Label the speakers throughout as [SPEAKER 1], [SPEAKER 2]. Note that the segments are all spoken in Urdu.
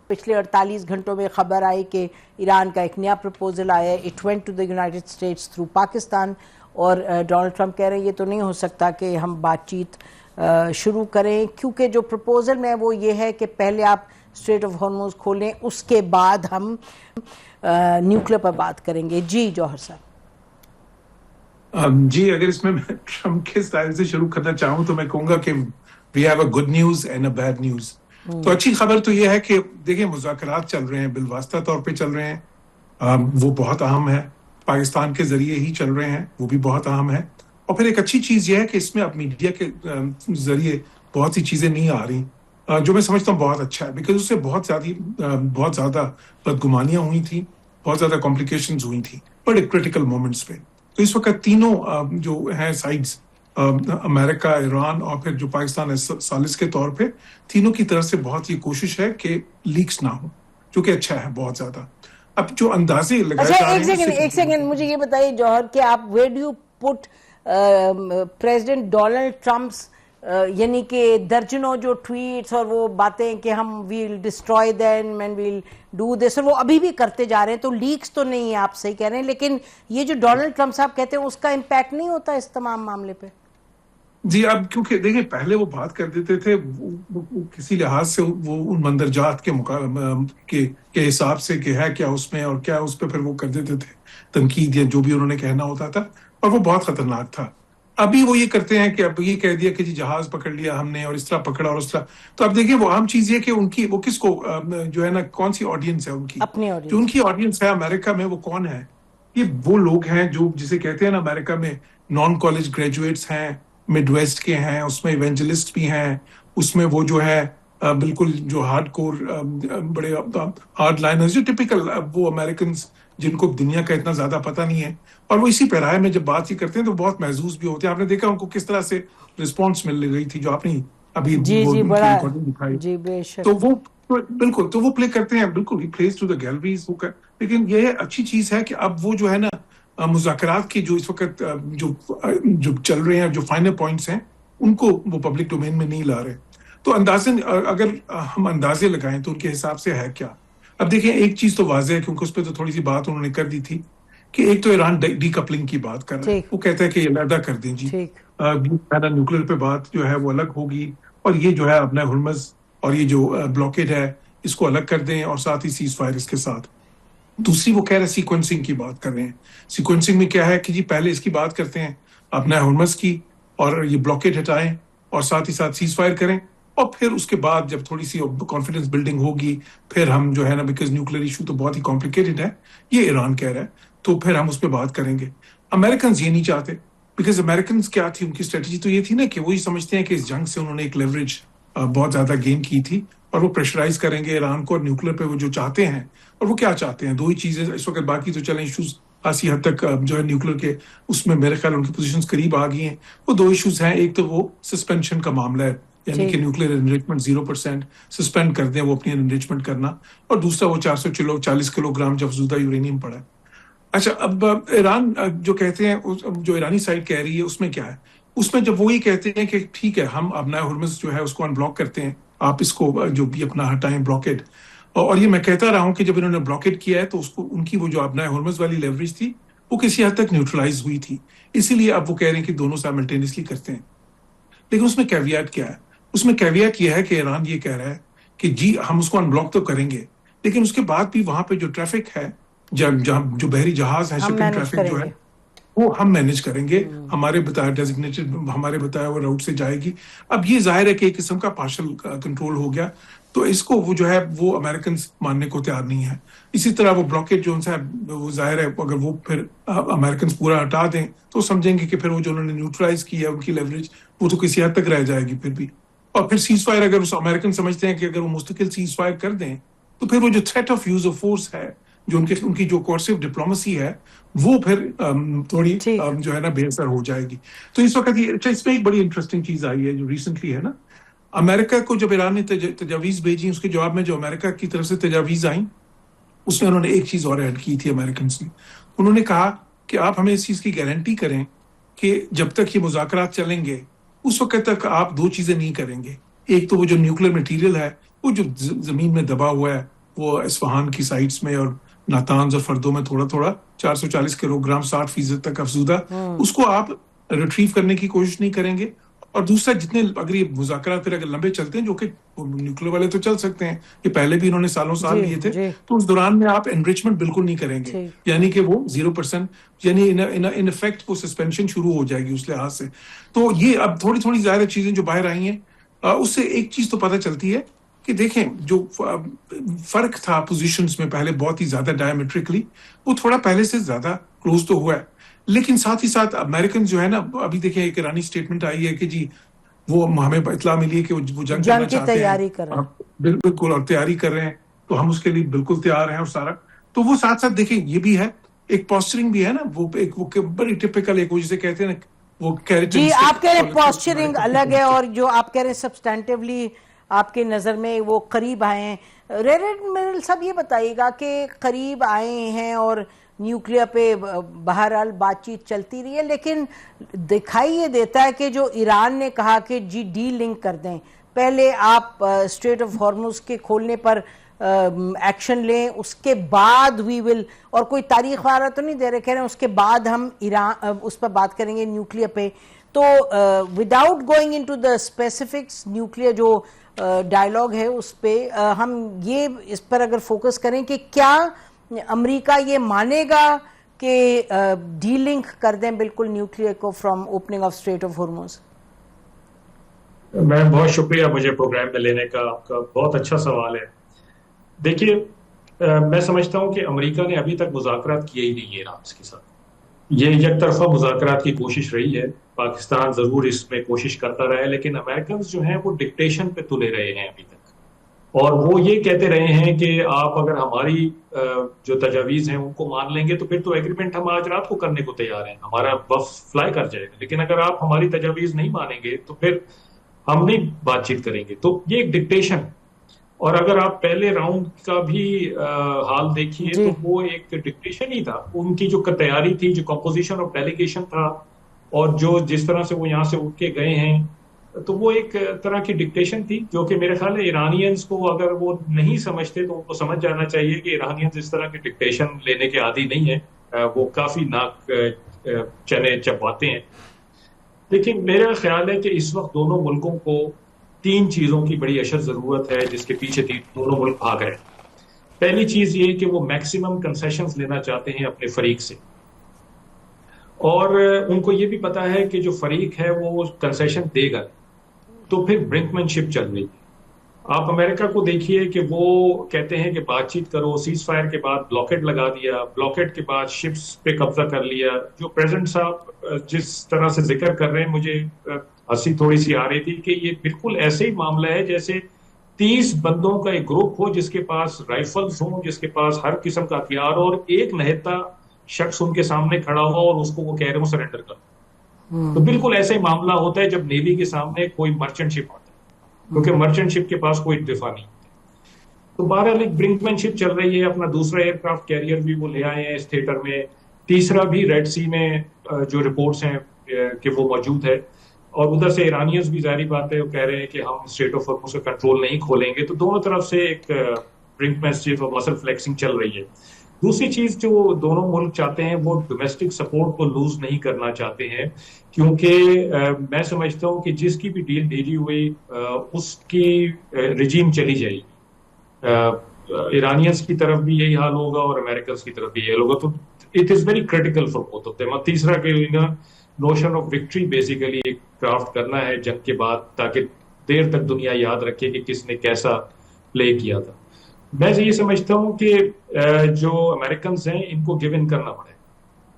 [SPEAKER 1] پچھلے 48 گھنٹوں میں خبر آئی کہ ایران کا ایک نیا پروپوزل آیا ہے. It went to the United States through Pakistan, اور ڈونلڈ ٹرمپ کہہ رہے ہیں یہ تو نہیں ہو سکتا کہ ہم بات چیت شروع کریں, کیونکہ جو پروپوزل میں وہ یہ ہے کہ پہلے آپ اسٹریٹ آف ہارموز کھولیں, اس کے بعد ہم نیوکلیر پر بات کریں گے. جی جوہر صاحب.
[SPEAKER 2] جی, اگر اس میں ٹرمپ کے اسٹائل سے شروع کرنا چاہوں تو میں کہوں گا کہ we have a good news and a bad news. تو اچھی خبر تو یہ ہے کہ دیکھیں مذاکرات چل رہے ہیں, بالواسطہ طور پہ چل رہے ہیں, وہ بہت اہم ہے, پاکستان کے ذریعے ہی چل رہے ہیں, وہ بھی بہت اہم ہے. اور پھر ایک اچھی چیز یہ ہے کہ اس میں اب میڈیا کے ذریعے بہت سی چیزیں نہیں آ رہی, جو میں سمجھتا ہوں بہت اچھا ہے, بیکاز اس سے بہت زیادہ بدگمانیاں ہوئی تھیں, بہت زیادہ کمپلیکیشنز ہوئی تھیں بڑے کرٹیکل مومنٹس پہ. تو اس وقت تینوں جو ہیں سائڈز, امریکہ, ایران اور پھر جو پاکستان ہے ثالث کے طور پہ, تینوں کی طرف سے بہت یہ کوشش ہے کہ لیکس نہ ہو, جو کہ اچھا ہے بہت زیادہ. اب جو اندازے لگائے جا رہے ہیں,
[SPEAKER 1] ایک سیکنڈ مجھے یہ بتائیے جوہر کہ آپ where do you put president Donald Trump's, یعنی کہ درجنوں جو ٹویٹس اور وہ باتیں کہ ہم we'll destroy them and we'll do this, اور وہ ابھی بھی کرتے جا رہے ہیں, تو لیکس تو نہیں ہے, آپ صحیح کہہ رہے ہیں, لیکن یہ جو ڈونلڈ ٹرمپ صاحب کہتے ہیں اس کا امپیکٹ نہیں ہوتا اس تمام معاملے پہ؟
[SPEAKER 2] جی, اب کیونکہ دیکھیں پہلے وہ بات کر دیتے تھے وہ کسی لحاظ سے وہ ان مندرجات کے حساب سے کہ ہے کیا اس میں اور کیا اس پہ, پھر وہ کر دیتے تھے تنقید یا جو بھی انہوں نے کہنا ہوتا تھا, اور وہ بہت خطرناک تھا. ابھی وہ یہ کرتے ہیں کہ اب یہ کہہ دیا کہ جی جہاز پکڑ لیا ہم نے اور اس طرح پکڑا اور اس طرح. تو اب دیکھیں وہ اہم چیز یہ کہ ان کی وہ کس کو جو ہے نا کون سی آڈینس ہے ان کی, جو ان کی آڈینس ہے امریکہ میں, وہ کون ہے؟ یہ وہ لوگ ہیں جو جسے کہتے ہیں نا امریکہ میں نان کالج گریجویٹس ہیں, مڈ ویسٹ کے ہیں, اس میں ایونجلسٹ بھی ہیں, اس میں وہ جو ہے بالکل جو ہارڈ کور بڑے ہارڈ لائنرز, جو ٹپیکل وہ امریکنز جن کو دنیا کا اتنا زیادہ پتہ نہیں ہے, اور وہ اسی پیرائے میں جب بات ہی کرتے ہیں تو بہت محظوظ بھی ہوتے ہیں. آپ نے دیکھا ان کو کس طرح سے رسپانس مل گئی تھی جو آپ نے ابھی ریکارڈنگ دکھائی, تو وہ بالکل تو وہ پلے کرتے ہیں, بالکل ہی پلیز ٹو دا گیلریز. لیکن یہ اچھی چیز ہے کہ اب وہ جو ہے نا مذاکرات کی جو اس وقت جو چل رہے ہیں, جو فائنل پوائنٹس ہیں, ان کو وہ پبلک ڈومین میں نہیں لا رہے. تو اگر ہم اندازے لگائیں تو ان کے حساب سے ہے کیا. اب دیکھیں ایک چیز تو واضح ہے, کیونکہ اس پہ تو تھوڑی سی بات انہوں نے کر دی تھی, کہ ایک تو ایران ڈی کپلنگ کی بات کر رہا ہے, وہ کہتا ہے کہ یہ علیحدہ کر دیں جی, نیوکلیر پہ بات جو ہے وہ الگ ہوگی, اور یہ جو ہے اپنا ہرمز اور یہ جو بلاکیڈ ہے اس کو الگ کر دیں, اور ساتھ ہی سیز فائر اس کے ساتھ. دوسری وہ کہہ رہے ہیں سیکوینسنگ کی بات کر رہے ہیں. سیکوینسنگ میں کیا ہے کہ جی پہلے اس کی بات کرتے ہیں اپنا ہرمز کی, اور یہ بلاکیڈ ہٹائیں, اور ساتھ ہی ساتھ سیز فائر کریں, اور پھر اس کے بعد جب تھوڑی سی کانفیڈنس بلڈنگ ہوگی پھر ہم جو ہے نا, بیکاز نیوکلیر ایشو تو بہت ہی کمپلیکیٹڈ ہے, یہ ایران کہہ رہا ہے, تو پھر ہم اس پہ بات کریں گے. امریکنز یہ نہیں چاہتے, بیکاز امریکنز کیا تھی ان کی اسٹریٹجی تو یہ تھی نا کہ وہی سمجھتے ہیں کہ اس جنگ سے انہوں نے ایک لیوریج بہت زیادہ گین کی تھی, اور وہ پریشرائز کریں گے ایران کو, اور نیوکلیر پہ وہ جو چاہتے ہیں, اور وہ کیا چاہتے ہیں, دو ہی چیزیں اس وقت. باقی تو چلیں ایشوز خاصی حد تک جو ہے نیوکلیر کے اس میں میرے خیال ان کی پوزیشنز قریب آ گئی ہیں. وہ دو ایشوز ہیں, ایک تو وہ سسپینشن کا معاملہ ہے, یعنی کہ نیوکلیر انریچمنٹ 0% سسپینڈ کر دیں وہ اپنی انریچمنٹ کرنا, اور دوسرا وہ 440 کلو گرام جو افزودہ یورینیم پڑا ہے. اچھا, اب ایران جو کہتے ہیں, جو ایرانی سائڈ کہہ رہی ہے اس میں کیا ہے, اس میں جب وہی کہتے ہیں کہ ٹھیک ہے ہم اپنا ہرمز جو ہے اس کو ان بلاک کرتے ہیں, آپ اس کو جو بھی اپنا ہٹائیں بلاکیڈ. اور یہ میں کہتا رہا ہوں کہ جب انہوں نے بلاکیڈ کیا ہے تو اس کو ان کی وہ جو اپنا ہرمز والی لیوریج تھی وہ کسی حد تک نیوٹرلائز ہوئی تھی, اسی لیے اب وہ کہہ رہے ہیں کہ دونوں سائملٹینیسلی کرتے ہیں. لیکن اس میں کیویات کیا ہے, اس میں کیویات یہ ہے کہ ایران یہ کہہ رہا ہے کہ جی ہم اس کو ان بلاک تو کریں گے, لیکن اس کے بعد بھی وہاں پہ جو ٹریفک ہے, جو بحری جہاز ہے, شپنگ ٹریفک جو ہے وہ ہم مینیج کریں گے, ہمارے بتایا ڈیزگنیٹڈ ہمارے بتایا وہ روٹ سے جائے گی. اب یہ ظاہر ہے کہ ایک قسم کا پارشل کنٹرول ہو گیا, تو اس کو وہ جو ہے وہ امریکنز ماننے کو تیار نہیں ہے. اسی طرح وہ بلاکیڈ جو ہے وہ ظاہر ہے اگر وہ پھر امریکنز پورا ہٹا دیں تو سمجھیں گے کہ پھر وہ جو انہوں نے نیوٹرلائز کی ہے ان کی لیوریج وہ تو کسی حد تک رہ جائے گی پھر بھی. اور پھر سیز فائر اگر اس امریکن سمجھتے ہیں کہ اگر وہ مستقل سیز فائر کر دیں تو پھر وہ جو threat of use of force ہے, جو ان کی جو کورسو ڈپلومسی ہے, وہ پھر تھوڑی جو ہے نا بے اثر ہو جائے گی. تو اس وقت اس میں ایک بڑی انٹرسٹنگ چیز آئی ہے جو ریسنٹلی ہے نا, امریکہ کو جب ایران نے تجاویز بھیجی, اس کے جواب میں جو امریکہ کی طرف سے تجاویز آئیں اس میں انہوں نے ایک چیز اور ایڈ کی تھی امریکنز نے. انہوں نے کہا کہ آپ ہمیں اس چیز کی گارنٹی کریں کہ جب تک یہ مذاکرات چلیں گے اس وقت تک آپ دو چیزیں نہیں کریں گے. ایک تو وہ جو نیوکلیر مٹیریل ہے وہ جو زمین میں دبا ہوا ہے وہ اصفہان کی سائٹس میں اور ناتانز اور فردوں میں تھوڑا تھوڑا 440 کلو گرام 60% تک افزودہ، اس کو آپ ریٹریو کرنے کی کوشش نہیں کریں گے. اور دوسرا جتنے اگر یہ مذاکرات پھر اگر لمبے چلتے ہیں، جو کہ نیوکلیر والے تو چل سکتے ہیں، یہ پہلے بھی انہوں نے سالوں سال لیے تھے، تو اس دوران میں آپ انریچمنٹ بالکل نہیں کریں گے، یعنی کہ وہ 0%، یعنی ان افیکٹ وہ سسپینشن شروع ہو جائے گی اس لحاظ سے. تو یہ اب تھوڑی تھوڑی زیادہ چیزیں جو باہر آئی ہیں، اس سے ایک چیز تو پتہ چلتی ہے کہ دیکھیں جو فرق تھا پوزیشنز میں پہلے بہت ہی زیادہ ڈائمیٹرکلی، وہ تھوڑا پہلے سے زیادہ کلوز تو ہوا ہے. لیکن ساتھ ہی ساتھ امریکن جو ہے نا، ابھی دیکھیں ایک ایرانی سٹیٹمنٹ آئی ہے کہ جی وہ ہمیں اطلاع ملی ہے کہ وہ جنگ کرنا چاہتے ہیں، بالکل، اور تیاری کر رہے ہیں، تو ہم اس کے لیے بالکل تیار ہیں اور سارا. تو وہ ساتھ ساتھ دیکھیں یہ بھی ہے ایک پوسچرنگ بھی ہے نا، وہ ایک وہ بڑی ٹپیکل ایک جسے کہتے ہیں نا وہ
[SPEAKER 1] جی آپ کہہ رہے ہیں پوسچرنگ الگ ہے، اور جو آپ کہہ رہے ہیں سبسٹینٹیولی آپ کے نظر میں وہ قریب آئے ہیں. ریڈ میرل صاحب یہ بتائیے گا کہ قریب آئے ہیں اور نیوکلیر پہ بہرحال بات چیت چلتی رہی ہے، لیکن دکھائی یہ دیتا ہے کہ جو ایران نے کہا کہ جی ڈی لنک کر دیں، پہلے آپ اسٹریٹ آف ہارموز کے کھولنے پر ایکشن لیں، اس کے بعد وی ول، اور کوئی تاریخ وغیرہ تو نہیں دے رہے، کہہ رہے ہیں اس کے بعد ہم ایران اس پر بات کریں گے نیوکلیر پہ. تو without going into the specifics nuclear جو ڈائیلاگ ہے اس پہ ہم یہ اس پر اگر فوکس کریں کہ کیا امریکہ یہ مانے گا کہ ڈی لنک کر دیں بالکل نیوکلیر کو from opening of Strait of Hormuz?
[SPEAKER 3] میں بہت شکریہ مجھے پروگرام میں لینے کا، آپ کا بہت اچھا سوال ہے. دیکھیے میں سمجھتا ہوں کہ امریکہ نے ابھی تک مذاکرات کیے ہی نہیں ہے ایران کے ساتھ. یہ یک طرفہ مذاکرات کی کوشش رہی ہے، پاکستان ضرور اس میں کوشش کرتا رہا ہے، لیکن امریکنز جو ہیں وہ ڈکٹیشن پہ تلے رہے ہیں ابھی تک، اور وہ یہ کہتے رہے ہیں کہ آپ اگر ہماری جو تجاویز ہیں ان کو مان لیں گے تو پھر تو ایگریمنٹ ہم آج رات کو کرنے کو تیار ہیں، ہمارا وفد فلائی کر جائے گا، لیکن اگر آپ ہماری تجاویز نہیں مانیں گے تو پھر ہم نہیں بات چیت کریں گے. تو یہ ایک ڈکٹیشن. اور اگر آپ پہلے راؤنڈ کا بھی حال دیکھیے تو وہ ایک ڈکٹیشن ہی تھا. ان کی جو تیاری تھی، جو کمپوزیشن آف ڈیلیگیشن تھا، اور جو جس طرح سے وہ یہاں سے اٹھ کے گئے ہیں، تو وہ ایک طرح کی ڈکٹیشن تھی، جو کہ میرے خیال ہے ایرانینز کو اگر وہ نہیں سمجھتے تو ان کو سمجھ جانا چاہیے کہ ایرانینز اس طرح کی ڈکٹیشن لینے کے عادی نہیں ہیں، وہ کافی ناک چنے چباتے ہیں. لیکن میرا خیال ہے کہ اس وقت دونوں ملکوں کو 3 چیزوں کی بڑی اشد ضرورت ہے جس کے پیچھے دونوں ملک بھاگ رہے ہیں. پہلی چیز یہ کہ وہ میکسیمم کنسیشنز لینا چاہتے ہیں اپنے فریق سے، اور ان کو یہ بھی پتا ہے کہ جو فریق ہے وہ کنسیشن دے گا، تو پھر برنکمین شپ چل رہی ہے. آپ امریکہ کو دیکھیے کہ وہ کہتے ہیں کہ بات چیت کرو، سیز فائر کے بعد بلاکیڈ لگا دیا، بلاکیڈ کے بعد شپس پہ قبضہ کر لیا. جو پریزیڈنٹ صاحب جس طرح سے ذکر کر رہے ہیں، مجھے ہنسی تھوڑی سی آ رہی تھی کہ یہ بالکل ایسے ہی معاملہ ہے جیسے 30 بندوں کا ایک گروپ ہو جس کے پاس رائفلز ہوں، جس کے پاس ہر قسم کا ہتھیار، اور ایک نہتا شخص ان کے سامنے کھڑا ہوا اور اس کو وہ کہہ رہے ہوں سرنڈر کر. تو بالکل ایسا ہی معاملہ ہوتا ہے جب نیوی کے سامنے کوئی مرچنٹ شپ آتا ہے، کیونکہ مرچنٹ شپ کے پاس کوئی دفاع نہیں. تو بہرحال ایک برنکمین شپ چل رہی ہے. اپنا دوسرا ایئر کرافٹ کیریئر بھی وہ لے آئے ہیں اس تھیٹر میں، تیسرا بھی ریڈ سی میں جو رپورٹس ہیں کہ وہ موجود ہے. اور ادھر سے ایرانیز بھی ظاہری بات ہے وہ کہہ رہے ہیں کہ ہم اسٹریٹ آف ہارموز کا کنٹرول نہیں کھولیں گے. تو دونوں طرف سے ایک برنکمین شپ اور مسل فلیکسنگ چل رہی ہے. دوسری چیز جو دونوں ملک چاہتے ہیں وہ ڈومیسٹک سپورٹ کو لوز نہیں کرنا چاہتے ہیں، کیونکہ میں سمجھتا ہوں کہ جس کی بھی ڈیل ڈیلی ہوئی اس کی رجیم چلی جائے گی. ایرانینز کی طرف بھی یہی حال ہوگا اور امریکنز کی طرف بھی یہی حال ہوگا. تو it is very critical for both of them. اور تیسرا کہ نوشن آف وکٹری بیسیکلی ایک کرافٹ کرنا ہے جنگ کے بعد، تاکہ دیر تک دنیا یاد رکھے کہ کس نے کیسا پلے کیا تھا. میں یہ سمجھتا ہوں کہ جو امریکنز ہیں ان کو گیو ان کرنا پڑے،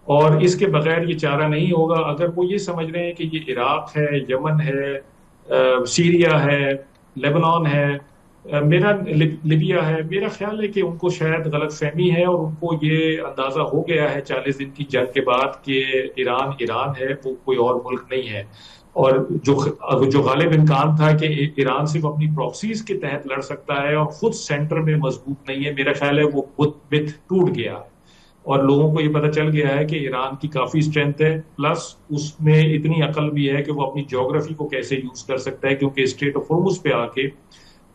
[SPEAKER 3] اور اس کے بغیر یہ چارہ نہیں ہوگا. اگر وہ یہ سمجھ رہے ہیں کہ یہ عراق ہے، یمن ہے، سیریا ہے، لیبنان ہے، لیبیا ہے، میرا خیال ہے کہ ان کو شاید غلط فہمی ہے، اور ان کو یہ اندازہ ہو گیا ہے 40 دن کی جنگ کے بعد کہ ایران ہے، وہ کوئی اور ملک نہیں ہے. اور جو غالب امکان تھا کہ ایران صرف اپنی پراکسیز کے تحت لڑ سکتا ہے اور خود سینٹر میں مضبوط نہیں ہے، میرا خیال ہے وہ مت ٹوٹ گیا ہے. اور لوگوں کو یہ پتہ چل گیا ہے کہ ایران کی کافی اسٹرینتھ ہے، پلس اس میں اتنی عقل بھی ہے کہ وہ اپنی جیوگرافی کو کیسے یوز کر سکتا ہے، کیونکہ اسٹریٹ آف ہارموز پہ آ کے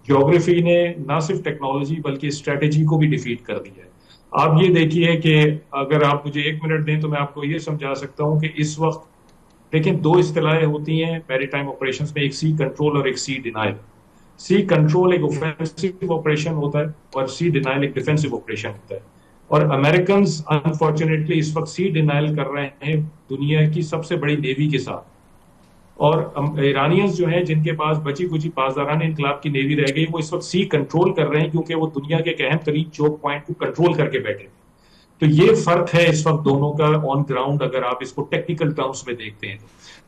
[SPEAKER 3] جیوگرافی نے نہ صرف ٹیکنالوجی بلکہ اسٹریٹجی کو بھی ڈیفیٹ کر دیا ہے. آپ یہ دیکھیے کہ اگر آپ مجھے 1 منٹ دیں تو میں آپ کو یہ سمجھا سکتا ہوں کہ اس وقت لیکن 2 اصطلاحیں ہوتی ہیں میری ٹائم آپریشنز میں، ایک سی کنٹرول اور ایک سی ڈینائل. سی کنٹرول ایک اوفینسو آپریشن ہوتا ہے اور سی ڈینائل ایک ڈیفینسو آپریشن ہوتا ہے. اور امریکنز انفارچونیٹلی اس وقت سی ڈینائل کر رہے ہیں دنیا کی سب سے بڑی نیوی کے ساتھ. اور ایرانیز جو ہیں جن کے پاس بچی کچی پاسداران انقلاب کی نیوی رہ گئی، وہ اس وقت سی کنٹرول کر رہے ہیں کیونکہ وہ دنیا کے ایک اہم ترین چوک پوائنٹ کو کنٹرول کر کے بیٹھے. تو یہ فرق ہے اس وقت دونوں کا آن گراؤنڈ، اگر آپ اس کو ٹیکنیکل ٹرمز میں دیکھتے ہیں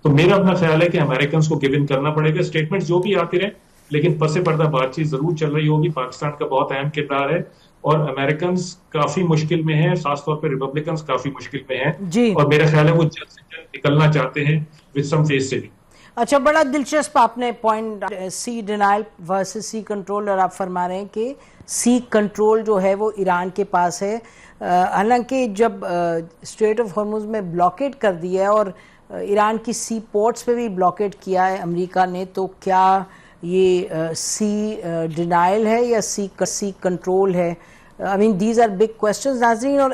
[SPEAKER 3] تو میرا اپنا خیال ہے کہ امریکنز کو گیو ان کرنا پڑے گا. اسٹیٹمنٹ جو بھی آتے رہے لیکن پس پردہ بات چیت ضرور چل رہی ہوگی. پاکستان کا بہت اہم کردار ہے اور امریکنز کافی مشکل میں ہیں، خاص طور پہ ریپبلکنز کافی مشکل میں ہیں
[SPEAKER 1] جی.
[SPEAKER 3] اور میرا خیال ہے وہ جلد سے جلد نکلنا چاہتے ہیں وتھ سم فیس سے بھی.
[SPEAKER 1] اچھا، بڑا دلچسپ آپ نے پوائنٹ سی ڈینائل ورسز سی کنٹرول، اور آپ فرما رہے ہیں کہ سی کنٹرول جو ہے وہ ایران کے پاس ہے. حالانکہ جب اسٹریٹ آف ہارموز میں بلاکیڈ کر دیا ہے اور ایران کی سی پورٹس پہ بھی بلاکیڈ کیا ہے امریکہ نے، تو کیا یہ سی ڈینائل ہے یا سی کنٹرول ہے؟ I mean these are big questions. ناظرین، اور